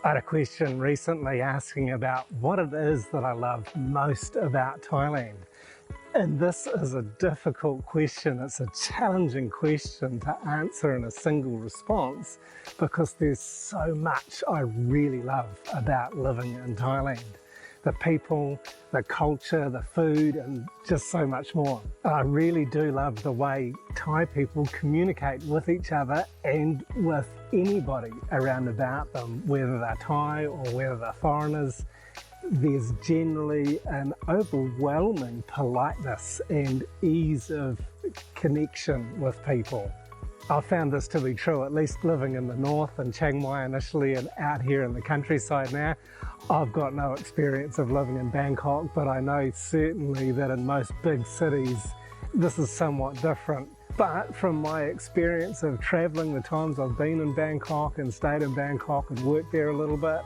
I had a question recently asking about what it is that I love most about Thailand. And this is a difficult question. It's a challenging question to answer in a single response because there's so much I really love about living in Thailand. The people, the culture, the food, and just so much more. I really do love the way Thai people communicate with each other and with anybody around about them, whether they're Thai or whether they're foreigners. There's generally an overwhelming politeness and ease of connection with people. I found this to be true, at least living in the north in Chiang Mai initially and out here in the countryside now. I've got no experience of living in Bangkok, but I know certainly that in most big cities this is somewhat different. But from my experience of travelling the times I've been in Bangkok and stayed in Bangkok and worked there a little bit,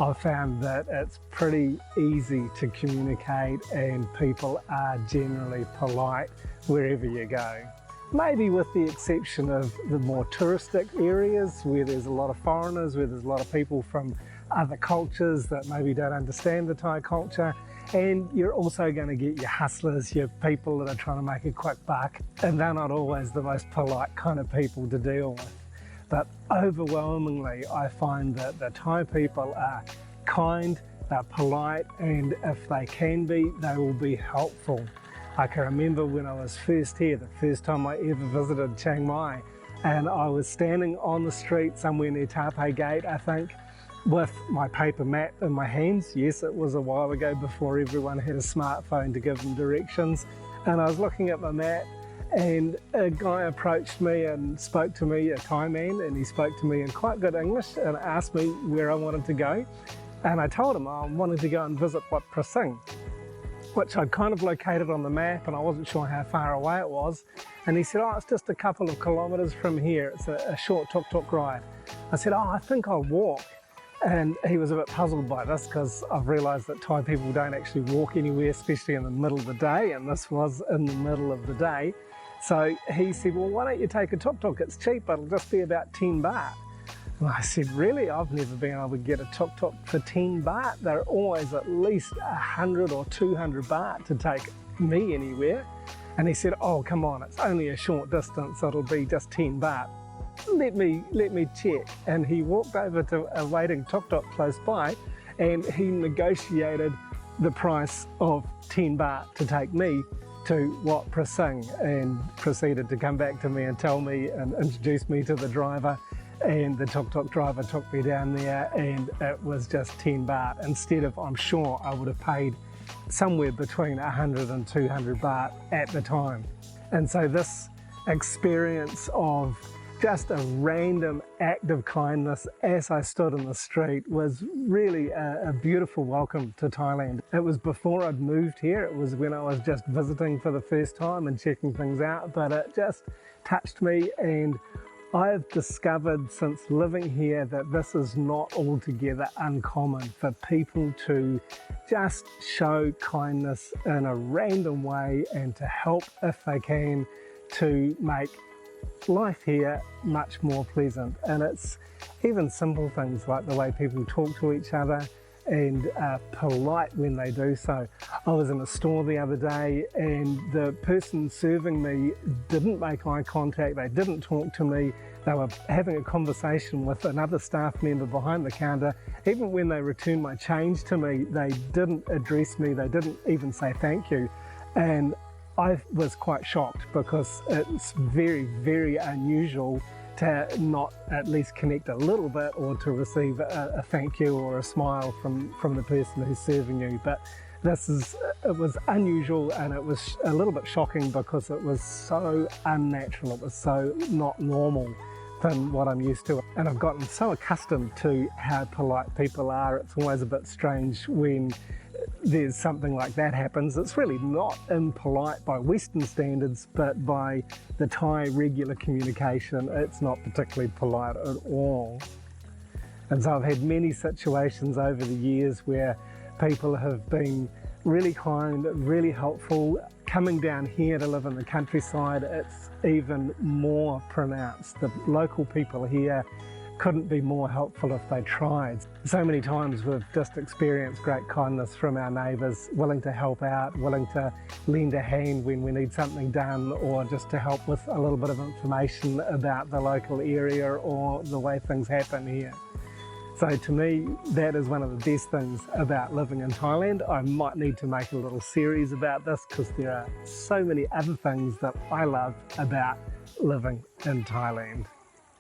I've found that it's pretty easy to communicate and people are generally polite wherever you go. Maybe with the exception of the more touristic areas where there's a lot of foreigners, where there's a lot of people from other cultures that maybe don't understand the Thai culture. And you're also going to get your hustlers, your people that are trying to make a quick buck, and they're not always the most polite kind of people to deal with. But overwhelmingly, I find that the Thai people are kind, they're polite, and if they can be, they will be helpful. I can remember when I was first here, the first time I ever visited Chiang Mai, and I was standing on the street somewhere near Taipei Gate, I think, with my paper map in my hands. Yes, it was a while ago before everyone had a smartphone to give them directions. And I was looking at my map and a guy approached me and spoke to me, a Thai man, and he spoke to me in quite good English and asked me where I wanted to go. And I told him I wanted to go and visit Wat Prasing, which I'd kind of located on the map and I wasn't sure how far away it was. And he said, oh, it's just a couple of kilometres from here. It's a short tuk-tuk ride. I said, oh, I think I'll walk. And he was a bit puzzled by this because I've realised that Thai people don't actually walk anywhere, especially in the middle of the day, and this was in the middle of the day. So he said, well, why don't you take a tuk-tuk? It's cheap, it'll just be about 10 baht. And I said, really? I've never been able to get a tuk-tuk for 10 baht. They're always at least 100 or 200 baht to take me anywhere. And he said, oh, come on, it's only a short distance, it'll be just 10 baht. Let me check. And he walked over to a waiting tuk-tuk close by and he negotiated the price of 10 baht to take me to Wat Prasing and proceeded to come back to me and tell me and introduce me to the driver. And the tuk-tuk driver took me down there and it was just 10 baht instead of, I'm sure I would have paid somewhere between 100 and 200 baht at the time. And so this experience of just a random act of kindness as I stood in the street was really a beautiful welcome to Thailand. It was before I'd moved here, it was when I was just visiting for the first time and checking things out, but it just touched me. And I've discovered since living here that this is not altogether uncommon for people to just show kindness in a random way and to help if they can to make life here much more pleasant. And it's even simple things like the way people talk to each other and are polite when they do so. I was in a store the other day and the person serving me didn't make eye contact, they didn't talk to me, they were having a conversation with another staff member behind the counter. Even when they returned my change to me, they didn't address me, they didn't even say thank you. And I was quite shocked because it's very, very unusual to not at least connect a little bit or to receive a thank you or a smile from the person who's serving you. But it was unusual and it was a little bit shocking because it was so unnatural, it was so not normal than what I'm used to. And I've gotten so accustomed to how polite people are, it's always a bit strange when there's something like that happens. It's really not impolite by Western standards, but by the Thai regular communication, it's not particularly polite at all. And so I've had many situations over the years where people have been really kind, really helpful. Coming down here to live in the countryside, it's even more pronounced. The local people here couldn't be more helpful if they tried. So many times we've just experienced great kindness from our neighbours, willing to help out, willing to lend a hand when we need something done, or just to help with a little bit of information about the local area or the way things happen here. So to me, that is one of the best things about living in Thailand. I might need to make a little series about this because there are so many other things that I love about living in Thailand.